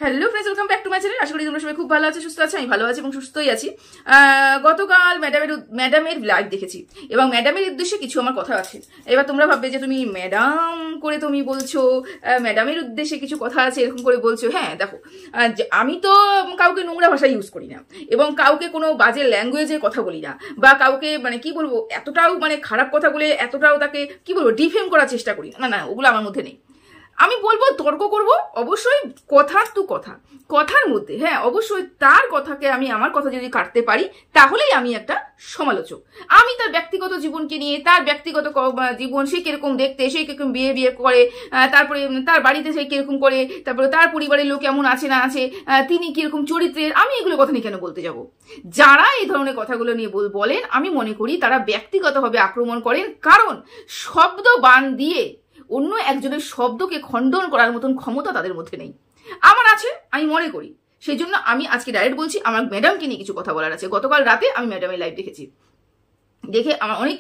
Hello friends, welcome back to my channel. আশা করি তোমরা সবাই খুব ভালো আছো, সুস্থ আছো। আমি ভালো আছি এবং সুস্থই আছি। গতকাল ম্যাডামের লাইভ দেখেছি এবং ম্যাডামের উদ্দেশ্যে কিছু আমার কথা আছে। এবার তোমরা ভাববে যে তুমি ম্যাডাম করে তুমি বলছো, ম্যাডামের উদ্দেশ্যে কিছু কথা আছে এরকম করে বলছো। হ্যাঁ দেখো, আমি তো কাউকে নোংরা ভাষা ইউজ করি না এবং কাউকে কোনো বাজে ল্যাঙ্গুয়েজে কথা বলি না, বা কাউকে মানে কি বলবো এতটাও মানে খারাপ কথা বলে এতটাও তাকে কি বলবো ডিফেম করার চেষ্টা করি না। না, ওগুলো আমার মধ্যে নেই। আমি বলবো তর্ক করব অবশ্যই, কথার তো কথার মধ্যে, হ্যাঁ অবশ্যই তার কথাকে আমি আমার কথা যদি কাটতে পারি তাহলেই আমি একটা সমালোচক। আমি তার ব্যক্তিগত জীবনকে নিয়ে, তার ব্যক্তিগত জীবন, সে কিরকম দেখতে, সে কিরকম বিয়ে করে, তারপরে তার বাড়িতে সে কিরকম করে, তারপরে তার পরিবারের লোক কেমন আছে না আছে, তিনি কিরকম চরিত্রের, আমি এগুলো কথা নিয়ে কেন বলতে যাব? যারা এই ধরনের কথাগুলো নিয়ে বলেন আমি মনে করি তারা ব্যক্তিগতভাবে আক্রমণ করেন, কারণ শব্দ বান দিয়ে অন্য একজনের শব্দকে খণ্ডন করার মতন ক্ষমতা তাদের মধ্যে নেই। আমার আছে, আমি মনে করি। সেই জন্য আমি আজকে ডাইরেক্ট বলছি, আমার ম্যাডামকে নিয়ে কিছু কথা বলার আছে। গতকাল রাতে আমি ম্যাডামের লাইভ দেখেছি, দেখে আমার অনেক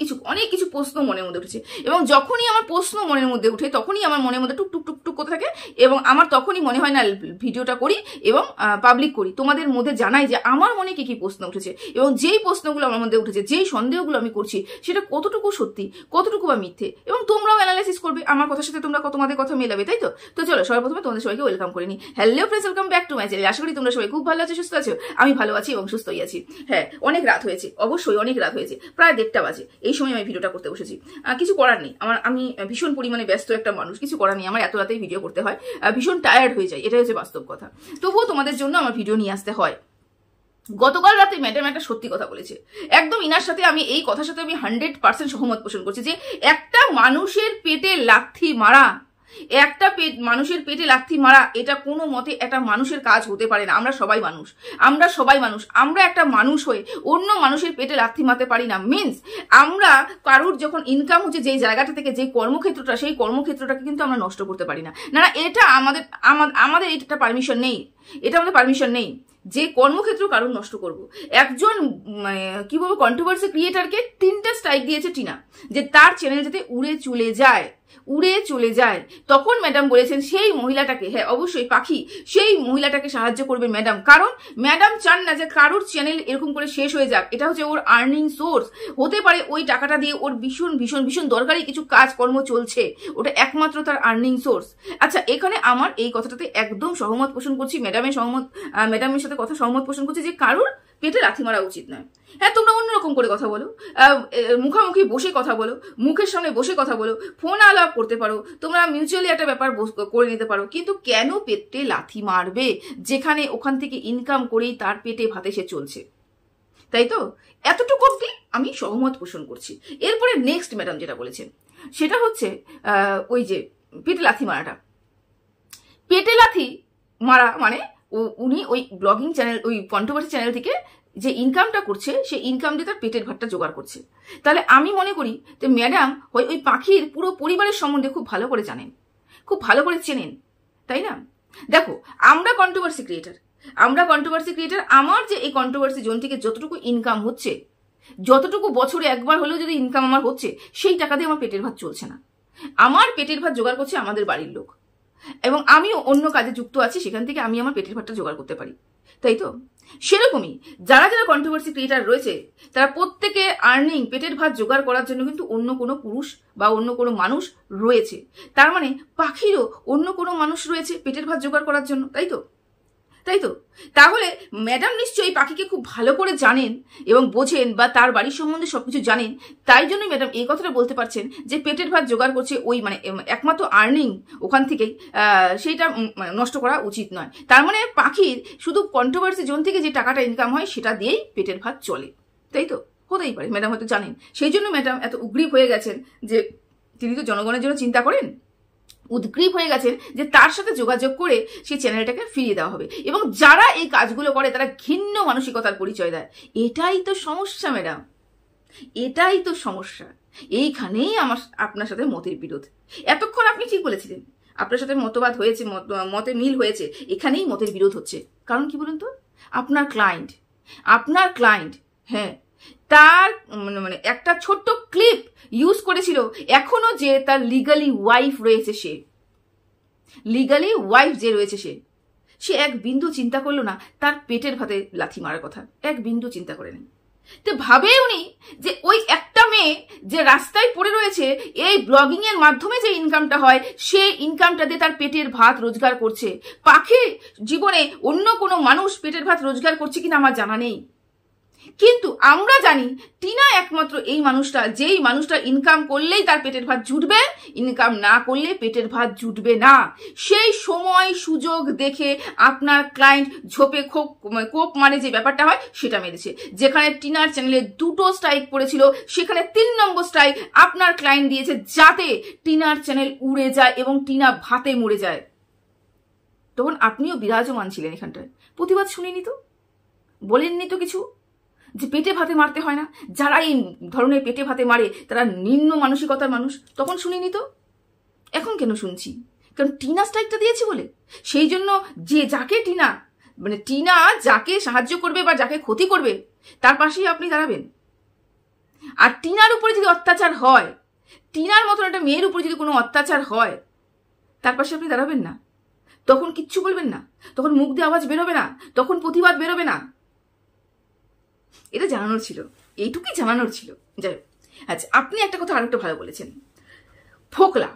কিছু প্রশ্ন মনের মধ্যে উঠেছে এবং যখনই আমার প্রশ্ন মনের মধ্যে উঠে তখনই আমার মনের মধ্যে টুক টুক টুক টুক করতে থাকে এবং আমার তখনই মনে হয় না ভিডিওটা করি এবং পাবলিক করি, তোমাদের মধ্যে জানাই যে আমার মনে কি কি প্রশ্ন উঠেছে এবং যেই প্রশ্নগুলো আমার মধ্যে উঠেছে, যেই সন্দেহগুলো আমি করছি সেটা কতটুকু সত্যি, কতটুকু বা মিথ্যে, এবং তোমরাও অ্যানালাইসিস করবে, আমার কথার সাথে তোমরা তোমাদের কথা মেলাবে, তাই তো? তো চলো সর্বপ্রথমে তোমাদের সবাইকে ওয়েলকাম করে নিই। Hello friends, welcome back to my channel. আশা করি তোমরা সবাই খুব ভালো আছো, সুস্থ আছো। আমি ভালো আছি এবং সুস্থই আছি। হ্যাঁ, অনেক রাত হয়েছে, অবশ্যই অনেক রাত হয়েছে, প্রায় 1:30 বাজে। এই সময় আমি ভিডিওটা করতে বসেছি। কিছু করার নেই, আমি ভীষণ পরিমাণে ব্যস্ত একটা মানুষ, কিছু করার নেই, আমার এত রাতেই ভিডিও করতে হয়, ভীষণ টায়ার্ড হয়ে যায়, এটাই হচ্ছে বাস্তব কথা। তবুও তোমাদের জন্য আমার ভিডিও নিয়ে আসতে হয়। গতকাল রাতে ম্যাডাম একটা সত্যি কথা বলেছে, একদম ইনার সাথে আমি এই কথার সাথে আমি 100% সহমত পোষণ করছি যে একটা মানুষের পেটে লাথি মারা, মানুষের পেটে লাথি মারা এটা কোনো মতে একটা মানুষের কাজ হতে পারে না। আমরা সবাই মানুষ, আমরা একটা মানুষ হয়ে অন্য মানুষের পেটে লাথি মারতে পারি না। মিনস আমরা কারুর যখন ইনকাম হচ্ছে যেই জায়গাটা থেকে, যেই কর্মক্ষেত্রটা, সেই কর্মক্ষেত্রটাকে কিন্তু আমরা নষ্ট করতে পারি না। না, এটা আমাদের এটা পারমিশন নেই, এটা আমাদের পারমিশন নেই যে কর্মক্ষেত্র কারণ নষ্ট করব। একজন কি বলবো কন্ট্রোভার্সি ক্রিয়েটারকে 3টা স্ট্রাইক দিয়েছে টিনা, যে তার চ্যানেল যাতে উড়ে চলে যায়। তখন ম্যাডাম বলেছেন সেই মহিলাটাকে, হ্যাঁ অবশ্যই পাখি, সেই মহিলাটাকে সাহায্য করবে ম্যাডাম, কারণ ম্যাডাম চান না যে কারোর চ্যানেল এরকম করে শেষ হয়ে যাক। এটা হচ্ছে ওর আর্নিং সোর্স, হতে পারে ওই টাকাটা দিয়ে ওর ভীষণ দরকারি কিছু কাজকর্ম চলছে, ওটা একমাত্র তার আর্নিং সোর্স। আচ্ছা, এখানে আমার এই কথাটাতে একদম সহমত পোষণ করছি, ম্যাডামের সাথে কথা সহমত পোষণ করছি যে কারোর পেটে লাথি মারা উচিত নয়। হ্যাঁ, তোমরা অন্যরকম করে কথা বলো, মুখামুখি বসে কথা বলো, মুখের সামনে বসে কথা বলো, ফোন আলাপ করতে পারো, তোমরা মিউচুয়ালি একটা ব্যাপার করে নিতে পারো, কিন্তু কেন পেটে লাথি মারবে যেখানে ওখান থেকে ইনকাম করেই তার পেটে ভাতে সে চলছে? তাই তো, এতটুকু অবধি আমি সহমত পোষণ করছি। এরপরে নেক্সট ম্যাডাম যেটা বলেছেন সেটা হচ্ছে ওই যে পেটে লাথি মারাটা, পেটে লাথি মারা মানে উনি ওই ব্লগিং চ্যানেল, ওই কন্ট্রোভার্সি চ্যানেল থেকে যে ইনকামটা করছে, সেই ইনকাম দিয়ে তার পেটের ভাতটা জোগাড় করছে। তাহলে আমি মনে করি যে ম্যাডাম ওই পাখির পুরো পরিবারের সম্বন্ধে খুব ভালো করে জানেন, খুব ভালো করে চেনেন, তাই না? দেখো, আমরা কন্ট্রোভার্সি ক্রিয়েটার, আমার যে এই কন্ট্রোভার্সি জোন থেকে যতটুকু ইনকাম হচ্ছে, যতটুকু বছরে একবার হলেও যদি ইনকাম আমার হচ্ছে, সেই টাকা দিয়ে আমার পেটের ভাত চলছে না। আমার পেটের ভাত জোগাড় করছে আমাদের বাড়ির লোক, এবং আমিও অন্য কাজে যুক্ত আছি, সেখান থেকে আমি আমার পেটের ভাতটা জোগাড় করতে পারি, তাই তো? সেরকমই যারা কন্ট্রোভার্সি ক্রিয়েটার রয়েছে, তারা প্রত্যেকে আর্নিং, পেটের ভাত জোগাড় করার জন্য কিন্তু অন্য কোনো পুরুষ বা অন্য কোনো মানুষ রয়েছে। তার মানে পাখিরও অন্য কোনো মানুষ রয়েছে পেটের ভাত জোগাড় করার জন্য, তাই তো? তাহলে ম্যাডাম নিশ্চয়ই পাখিকে খুব ভালো করে জানেন এবং বোঝেন, বা তার বাড়ির সম্বন্ধে সবকিছু জানেন। তাই জন্য ম্যাডাম এই কথাটা বলতে পারছেন যে পেটের ভাত জোগাড় করছে ওই একমাত্র আর্নিং ওখান থেকেই, সেইটা নষ্ট করা উচিত নয়। তার মানে পাখির শুধু কন্ট্রোভার্সি জোন থেকে যে টাকাটা ইনকাম হয় সেটা দিয়েই পেটের ভাত চলে, তাই তো? হতেই পারে ম্যাডাম হয়তো জানেন, সেই জন্য ম্যাডাম এত উগ্রীব হয়ে গেছেন যে তিনি তো জনগণের জন্য চিন্তা করেন, উদ্গ্রীব হয়ে গেছেন যে তার সাথে যোগাযোগ করে সেই চ্যানেলটাকে ফিরিয়ে দেওয়া হবে। এবং যারা এই কাজগুলো করে তারা ঘৃণ্য মানসিকতার পরিচয় দেয়। এটাই তো সমস্যা ম্যাডাম, এটাই তো সমস্যা। এইখানেই আপনার সাথে মতের বিরোধ। এতক্ষণ আপনি ঠিক বলেছিলেন, আপনার সাথে মতবাদ হয়েছে, মতে মিল হয়েছে, এখানেই মতের বিরোধ হচ্ছে। কারণ কি বলুন তো, আপনার ক্লায়েন্ট হ্যাঁ তার একটা ছোট্ট ক্লিপ ইউজ করেছিল, এখনো যে তার লিগালি ওয়াইফ রয়েছে, সে সে এক বিন্দু চিন্তা করলো না তার পেটের ভাতে লাথি মারার কথা, এক বিন্দু চিন্তা করে নেই। তো ভাবে উনি যে ওই একটা মেয়ে যে রাস্তায় পড়ে রয়েছে, এই ব্লগিং এর মাধ্যমে যে ইনকামটা হয় সেই ইনকামটা দিয়ে তার পেটের ভাত রোজগার করছে। পাখি জীবনে অন্য কোনো মানুষ পেটের ভাত রোজগার করছে কিনা আমার জানা নেই, কিন্তু আমরা জানি টিনা একমাত্র এই মানুষটা, যেই মানুষটা ইনকাম করলেই তার পেটের ভাত জুটবে, ইনকাম না করলে পেটের ভাত জুটবে না। সেই সময় সুযোগ দেখে আপনার ক্লায়েন্ট ঝোপে কোপ মানে যে ব্যাপারটা হয় সেটা মেরেছে। যেখানে টিনার চ্যানেলে 2টো স্ট্রাইক পড়েছিল, সেখানে 3 নম্বর স্ট্রাইক আপনার ক্লায়েন্ট দিয়েছে, যাতে টিনার চ্যানেল উড়ে যায় এবং টিনা ভাতে মরে যায়। তখন আপনিও বিরাজমান ছিলেন এখানটায়, প্রতিবাদ শুনিনি তো, বলেননি তো কিছু যে পেটে ভাতে মারতে হয় না, যারা এই ধরনের পেটে ভাতে মারে তারা নিম্ন মানসিকতার মানুষ, তখন শুনিনি তো। এখন কেন শুনছি? কারণ টিনা স্ট্রাইকটা দিয়েছি বলে। সেই জন্য যে যাকে টিনা মানে টিনা যাকে সাহায্য করবে বা যাকে ক্ষতি করবে তার পাশেই আপনি দাঁড়াবেন। আর টিনার উপরে যদি অত্যাচার হয়, টিনার মতন একটা মেয়ের উপরে যদি কোনো অত্যাচার হয়, তার পাশে আপনি দাঁড়াবেন না, তখন কিচ্ছু বলবেন না, তখন মুখ দিয়ে আওয়াজ বেরোবে না, তখন প্রতিবাদ বেরোবে না। এটা জানানোর ছিল, এইটুকুই জানানোর ছিল। যাই হোক, আচ্ছা, আপনি একটা কথা আরেকটা ভালো বলেছেন। ফোকলা,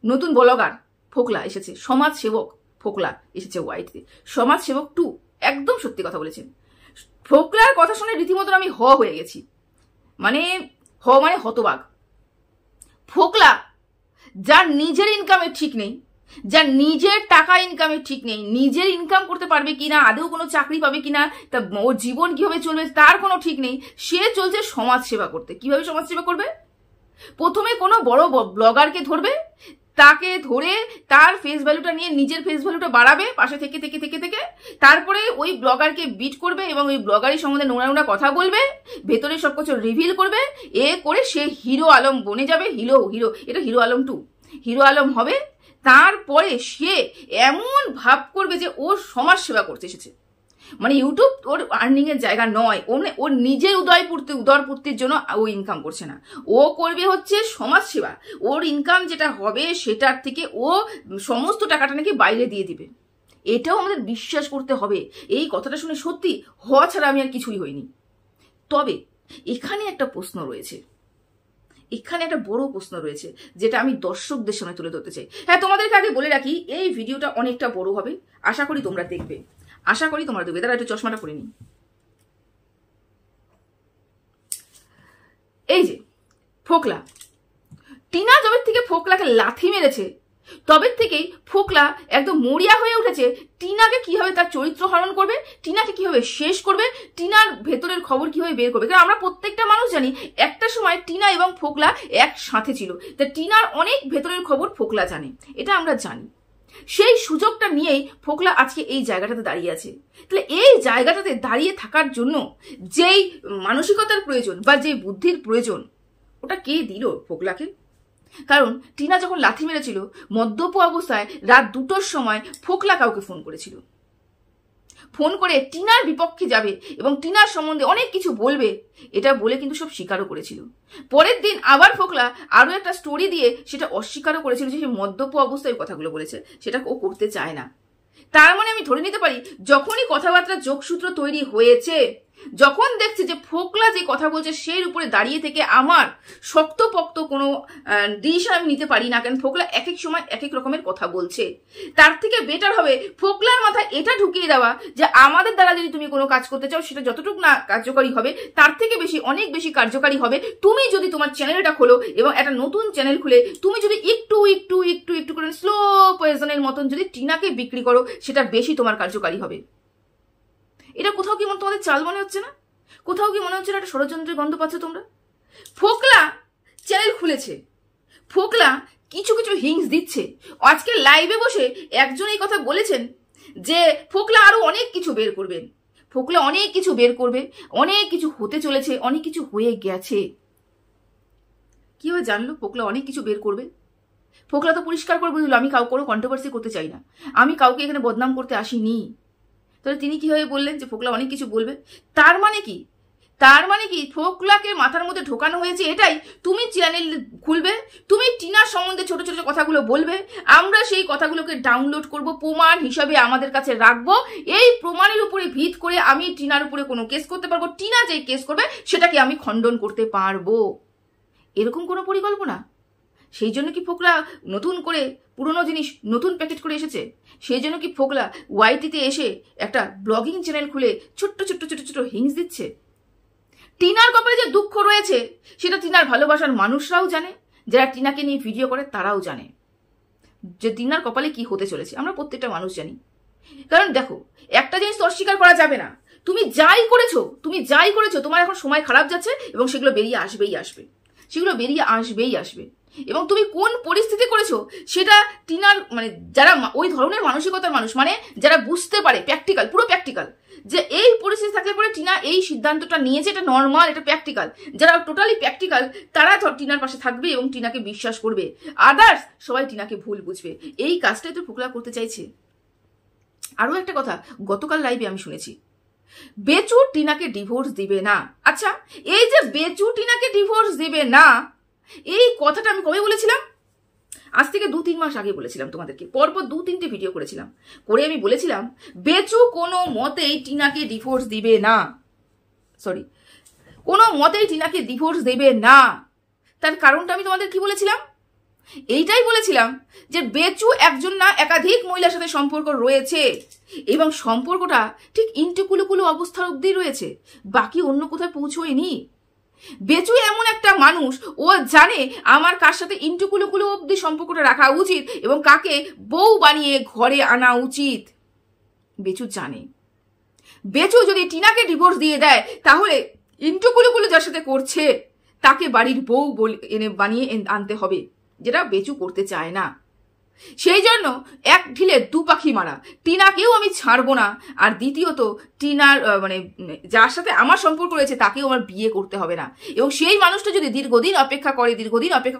নতুন ব্লগার ফোকলা এসেছে, সমাজ সেবক ফোকলা এসেছে ওয়াইটিতে, সমাজ সেবক 2, একদম সত্যি কথা বলেছেন। ফোকলার কথা শুনে রীতিমতন আমি হয়ে গেছি, মানে হতবাক। ফোকলা যার নিজের ইনকামের ঠিক নেই, যার নিজের টাকা ইনকামের ঠিক নেই, নিজের ইনকাম করতে পারবে কিনা, আদৌ কোনো চাকরি পাবে কিনা, তা ওর জীবন কিভাবে চলবে তার কোনো ঠিক নেই, সে চলছে সমাজ সেবা করতে। কিভাবে সমাজ সেবা করবে? প্রথমে কোনো বড় ব্লগারকে ধরবে, তাকে ধরে তার ফেস ভ্যালুটা নিয়ে নিজের ফেস ভ্যালুটা বাড়াবে পাশে থেকে থেকে থেকে থেকে, তারপরে ওই ব্লগারকে বিট করবে এবং ওই ব্লগারের সম্বন্ধে নোংরা নোংরা কথা বলবে, ভেতরে সবকিছু রিভিল করবে, এ করে সে হিরো আলম বনে যাবে। এটা হিরো আলম 2, হিরো আলম হবে। তারপরে সে এমন ভাব করবে যে ও সমাজ সেবা করতে এসেছে, মানে ইউটিউব ওর আর্নিং এর জায়গা নয়, ওর নিজের উদরপূর্তির জন্য ও ইনকাম করছে না, ও করবে হচ্ছে সমাজ সেবা। ওর ইনকাম যেটা হবে সেটার থেকে ও সমস্ত টাকাটা নাকি বাইরে দিয়ে দিবে। এটাও আমাদের বিশ্বাস করতে হবে। এই কথাটা শুনে সত্যি হওয়া ছাড়া আমি আর কিছুই হইনি। তবে এখানে একটা প্রশ্ন রয়েছে, এখানে একটা বড় প্রশ্ন রয়েছে, যেটা আমি দর্শকদের সামনে তুলে ধরতে চাই। হ্যাঁ, তোমাদেরকে আগে বলে রাখি, এই ভিডিওটা অনেকটা বড় হবে, আশা করি তোমরা দেখবে, তারা একটু চশমাটা পরে নি। এই যে ফোকলা, টিনা যবে থেকে ফোকলাকে লাথি মেরেছে তবে থেকেই ফোকলা একদম মরিয়া হয়ে উঠেছে। টিনাকে কিভাবে তার চরিত্র হরণ করবে, টিনাকে কিভাবে শেষ করবে, টিনার ভেতরের খবর কিভাবে বের করবে। কারণ আমরা প্রত্যেকটা মানুষ জানি একটা সময় টিনা এবং ফোকলা একসাথে ছিল, তা টিনার অনেক ভেতরের খবর ফোকলা জানে, এটা আমরা জানি। সেই সুযোগটা নিয়েই ফোকলা আজকে এই জায়গাটাতে দাঁড়িয়ে আছে। তাহলে এই জায়গাটাতে দাঁড়িয়ে থাকার জন্য যেই মানসিকতার প্রয়োজন বা যে বুদ্ধির প্রয়োজন, ওটা কে দিল ফোকলাকে? কারণ টিনা যখন লাথি মেরেছিল মদ্যপ অবস্থায় রাত 2টোর সময় ফোকলা কাউকে ফোন করেছিল, ফোন করে টিনার বিপক্ষে যাবে এবং টিনার সম্বন্ধে অনেক কিছু বলবে, এটা বলে কিন্তু সব স্বীকারও করেছিল। পরের দিন আবার ফোকলা আরো একটা স্টোরি দিয়ে সেটা অস্বীকারও করেছিল যে সে মদ্যপ অবস্থায় কথাগুলো বলেছে, সেটা ও করতে চায় না। তার মানে আমি ধরে নিতে পারি যখনই কথাবার্তা যোগসূত্র তৈরি হয়েছে, যখন দেখছি যে ফোকলা যে কথা বলছে সেই উপরে দাঁড়িয়ে থেকে আমার শক্তপোক্ত কোনো ডিসিশন আমি নিতে পারি না, কারণ ফোকলা এক এক সময় এক এক রকমের কথা বলছে। তার থেকে বেটার হবে ফোকলার মাথায় এটা ঢুকিয়ে দেওয়া যে আমাদের দ্বারা যদি তুমি কোনো কাজ করতে চাও সেটা যতটুকু না কার্যকারী হবে তার থেকে বেশি অনেক বেশি কার্যকারী হবে তুমি যদি তোমার চ্যানেলটা খোলো এবং একটা নতুন চ্যানেল খুলে তুমি যদি একটু একটু একটু একটু করে স্লো পয়জনের মতন যদি টিনাকে বিক্রি করো, সেটা বেশি তোমার কার্যকারী হবে। এটা কোথাও কি তোমাদের চাল মনে হচ্ছে না? কোথাও কি মনে হচ্ছে না একটা ষড়যন্ত্রের গন্ধ পাচ্ছ তোমরা? ফোকলা চ্যানেল খুলেছে, ফোকলা কিছু কিছু হিংস দিচ্ছে। আজকে লাইভে বসে একজন এই কথা বলেছেন যে ফোকলা আরো অনেক কিছু বের করবেন, ফোকলা অনেক কিছু বের করবে, অনেক কিছু হতে চলেছে, অনেক কিছু হয়ে গেছে। কিভাবে জানলো ফোকলা অনেক কিছু বের করবে? ফোকলা তো পরিষ্কার করে বলল আমি কাউকে কোনো কন্ট্রোভার্সি করতে চাই না, আমি কাউকে এখানে বদনাম করতে আসিনি। তাহলে তিনি কিভাবে বললেন যে ফোকলা অনেক কিছু বলবে? তার মানে কি? তার মানে কি ফোকলাকে মাথার মধ্যে ঢোকানো হয়েছে এটাই, তুমি চ্যানেল খুলবে, তুমি টিনার সম্বন্ধে ছোট ছোট কথাগুলো বলবে, আমরা সেই কথাগুলোকে ডাউনলোড করব, প্রমাণ হিসাবে আমাদের কাছে রাখবো, এই প্রমাণের উপরে ভিত করে আমি টিনার উপরে কোনো কেস করতে পারবো, টিনা যে কেস করবে সেটাকে আমি খণ্ডন করতে পারবো। এরকম কোনো পরিকল্পনা? সেই জন্য কি ফোকলা নতুন করে পুরনো জিনিস নতুন প্যাকেট করে এসেছে? সেই জন্য কি ফোকলা ওয়াইটিতে এসে একটা ব্লগিং চ্যানেল খুলে ছোট্ট ছোট্ট ছোট ছোট হিংস দিচ্ছে? টিনার কপালে যে দুঃখ রয়েছে সেটা টিনার ভালোবাসার মানুষরাও জানে, যারা টিনাকে নিয়ে ভিডিও করে তারাও জানে যে টিনার কপালে কি হতে চলেছে। আমরা প্রত্যেকটা মানুষ জানি। কারণ দেখো, একটা জিনিস তো অস্বীকার করা যাবে না, তুমি যাই করেছো তোমার এখন সময় খারাপ যাচ্ছে এবং সেগুলো বেরিয়ে আসবেই আসবে। এবং তুমি কোন পরিস্থিতি করেছো সেটা টিনার মানে যারা ওই ধরনের মানসিকতার মানুষ, মানে যারা বুঝতে পারে পুরো প্র্যাকটিক্যাল, যে এই পরিস্থিতি থাকলে পরে টিনা এই সিদ্ধান্তটা নিয়েছে, এটা নর্মাল, এটা প্র্যাকটিক্যাল, যারা টোটালি প্র্যাকটিক্যাল তারা টিনার পাশে থাকবে এবং টিনাকে বিশ্বাস করবে। আদার্স সবাই টিনাকে ভুল বুঝবে। এই কাজটাই তো ফোকলা করতে চাইছে। আরো একটা কথা, গতকাল লাইভে আমি শুনেছি বেচু টিনাকে ডিভোর্স দিবে না। আচ্ছা, এই যে বেচু টিনাকে ডিভোর্স দিবে না, এই কথাটা আমি কবে বলেছিলাম? আজ থেকে 2-3 মাস আগে বলেছিলাম তোমাদেরকে, পরপর 2-3টে ভিডিও করেছিলাম, করে আমি বলেছিলাম বেচু কোনো মতেই টিনাকে ডিভোর্স দিবে না, কোনো মতেই টিনাকে ডিভোর্স দেবে না। তার কারণটা আমি তোমাদের কি বলেছিলাম? এইটাই বলেছিলাম যে বেচু একজন না একাধিক মহিলার সাথে সম্পর্ক রয়েছে এবং সম্পর্কটা ঠিক ইন্টুকুলুকুলু অবস্থার অবধি রয়েছে, বাকি অন্য কোথায় পৌঁছয়নি। বেচু এমন একটা মানুষ, ও জানে আমার কার সাথে ইন্টুকুলুকুলু অবধি সম্পর্কটা রাখা উচিত এবং কাকে বউ বানিয়ে ঘরে আনা উচিত। বেচু জানে বেচু যদি টিনাকে ডিভোর্স দিয়ে দেয় তাহলে ইন্টুকুলুকুলু যার সাথে করছে তাকে বাড়ির বউ বানিয়ে আনতে হবে, যেটা বেচু করতে চায় না। সেই জন্য এক ঢিলে 2 পাখি মারা, টিনাকেও আমি ছাড়বো না, আর দ্বিতীয়ত টিনার মানে যার সাথে আমার সম্পর্ক রয়েছে তাকেও আমার বিয়ে করতে হবে না। এবং সেই মানুষটা যদি দীর্ঘদিন অপেক্ষা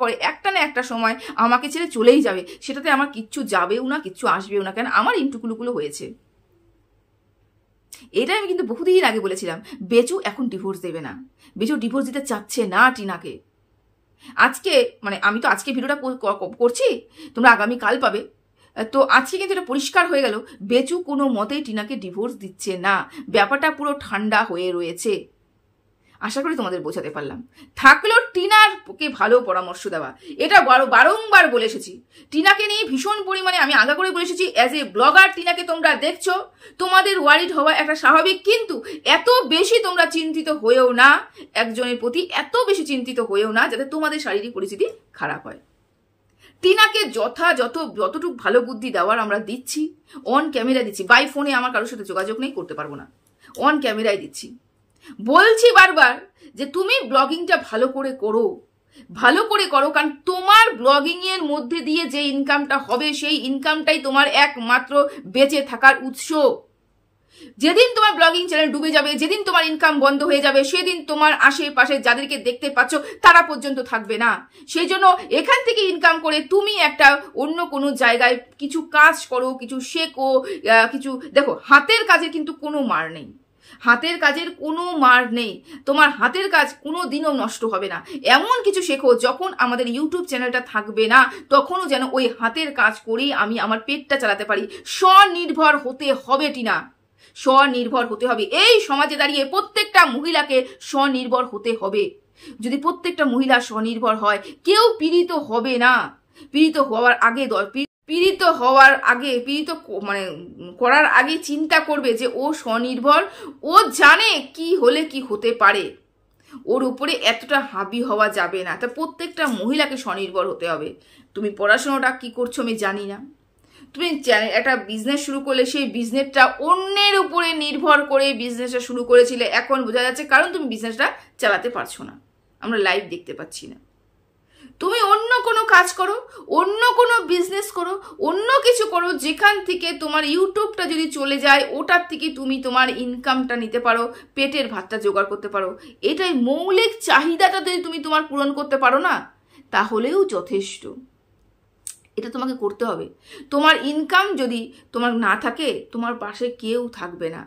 করে একটা না একটা সময় আমাকে ছেড়ে চলেই যাবে, সেটাতে আমার কিচ্ছু যাবেও না, কিচ্ছু আসবেও না, কেন আমার ইন্টুকুলুকুলো হয়েছে। এটা আমি কিন্তু বহুদিন আগে বলেছিলাম। বেচু এখন ডিভোর্স দেবে না, বেচু ডিভোর্স দিতে চাচ্ছে না টিনাকে। আজকে মানে আমি তো আজকে ভিডিওটা করছি, তোমরা আগামীকাল পাবে, তো আজকে কিন্তু এটা পরিষ্কার হয়ে গেল বেচু কোনো মতেই টিনাকে ডিভোর্স দিচ্ছে না। ব্যাপারটা পুরো ঠান্ডা হয়ে রয়েছে। আশা করি তোমাদের বোঝাতে পারলাম। থাকলো টিনারকে ভালো পরামর্শ দেওয়া, এটা বারংবার বলে এসেছি। টিনাকে নিয়ে ভীষণ পরিমাণে আমি আগা করে বলে এসেছি, অ্যাজ এ ব্লগার টিনাকে তোমরা দেখছো, তোমাদের ওয়ারিড হওয়া একটা স্বাভাবিক, কিন্তু এত বেশি তোমরা চিন্তিত হয়েও না, একজনের প্রতি এত বেশি চিন্তিত হয়েও না যাতে তোমাদের শারীরিক পরিস্থিতি খারাপ হয়। টিনাকে যতটুকু ভালো বুদ্ধি দেওয়ার আমরা দিচ্ছি, অন ক্যামেরা দিচ্ছি। বাই ফোনে আমার কারোর সাথে যোগাযোগ নেই, করতে পারবো না, অন ক্যামেরায় দিচ্ছি। বলছি বারবার যে তুমি ব্লগিংটা ভালো করে করো, কারণ তোমার ব্লগিং এর মধ্যে দিয়ে যে ইনকামটা হবে সেই ইনকামটাই তোমার একমাত্র বেঁচে থাকার উৎস। যেদিন তোমার ব্লগিং চ্যানেল ডুবে যাবে, যেদিন তোমার ইনকাম বন্ধ হয়ে যাবে, সেদিন তোমার আশেপাশে যাদেরকে দেখতে পাচ্ছ তারা পর্যন্ত থাকবে না। সেই জন্য এখান থেকে ইনকাম করে তুমি একটা অন্য কোনো জায়গায় কিছু কাজ করো, কিছু শেখো, কিছু দেখো। হাতের কাজে কিন্তু কোনো মার নেই, হাতের কাজের কোনো মার নেই, তোমার হাতের কাজ কোনো দিনও নষ্ট হবে না। এমন কিছু শেখো যখন আমাদের ইউটিউব চ্যানেলটা থাকবে না তখনও যেন ওই হাতের কাজ করেই আমি আমার পেটটা চালাতে পারি। স্বনির্ভর হতে হবে টিনা, স্বনির্ভর হতে হবে। এই সমাজে দাঁড়িয়ে প্রত্যেকটা মহিলাকে স্বনির্ভর হতে হবে। যদি প্রত্যেকটা মহিলা স্বনির্ভর হয়, কেউ পীড়িত হবে না। পীড়িত করার আগে চিন্তা করবে যে ও স্বনির্ভর, ও জানে কি হলে কি হতে পারে, ওর উপরে এতটা হাবি হওয়া যাবে না। তা প্রত্যেকটা মহিলাকে স্বনির্ভর হতে হবে। তুমি পড়াশোনাটা কি করছো আমি জানি না, তুমি একটা বিজনেস শুরু করলে সেই বিজনেসটা অন্যের উপরে নির্ভর করে বিজনেসটা শুরু করেছিলে, এখন বোঝা যাচ্ছে কারণ তুমি বিজনেসটা চালাতে পারছো না, আমরা লাইভ দেখতে পাচ্ছি না। তুমি অন্য কোনো কাজ করো, অন্য কোনো বিজনেস করো, অন্য কিছু করো যেখান থেকে তোমার ইউটিউবটা যদি চলে যায় ওটার থেকে তুমি তোমার ইনকামটা নিতে পারো, পেটের ভাতটা জোগাড় করতে পারো। এটাই মৌলিক চাহিদাটা যদি তুমি তোমার পূরণ করতে পারো না তাহলেও যথেষ্ট। এটা তোমাকে করতে হবে। তোমার ইনকাম যদি তোমার না থাকে তোমার পাশে কেউ থাকবে না।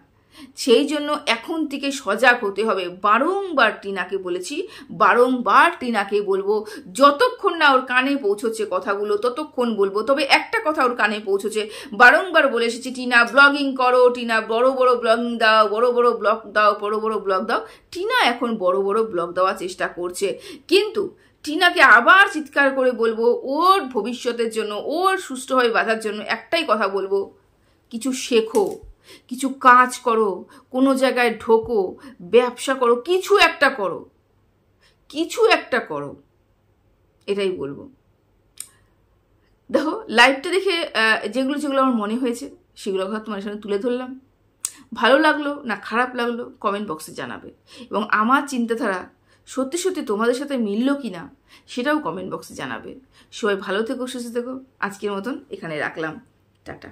সেই জন্য এখন থেকে সজাগ হতে হবে। বারংবার টিনাকে বলেছি, বারংবার টিনাকে বলবো, যতক্ষণ না ওর কানে পৌঁছচ্ছে কথাগুলো ততক্ষণ বলবো। তবে একটা কথা ওর কানে পৌঁছচ্ছে, বারংবার বলে এসেছি টিনা ব্লগিং করো, টিনা বড় বড় ব্লগিং দাও, বড় বড় ব্লগ দাও, বড় বড় ব্লগ দাও। টিনা এখন বড় বড় ব্লগ দেওয়ার চেষ্টা করছে, কিন্তু টিনাকে আবার চিৎকার করে বলবো, ওর ভবিষ্যতের জন্য, ওর সুষ্ঠুভাবে বাঁচার জন্য একটাই কথা বলবো, কিছু শেখো, কিছু কাজ করো, কোনো জায়গায় ঢোকো, ব্যবসা করো, কিছু একটা করো, কিছু একটা করো, এটাই বলবো। দেখো, লাইভটা দেখে যেগুলো যেগুলো আমার মনে হয়েছে সেগুলো কথা তোমার সামনে তুলে ধরলাম। ভালো লাগলো না খারাপ লাগলো কমেন্ট বক্সে জানাবে, এবং আমার চিন্তাধারা সত্যি সত্যি তোমাদের সাথে মিলল কি না সেটাও কমেন্ট বক্সে জানাবে। সবাই ভালো থেকো, সুস্থ থেকো। আজকের মতন এখানে রাখলাম, টাটা।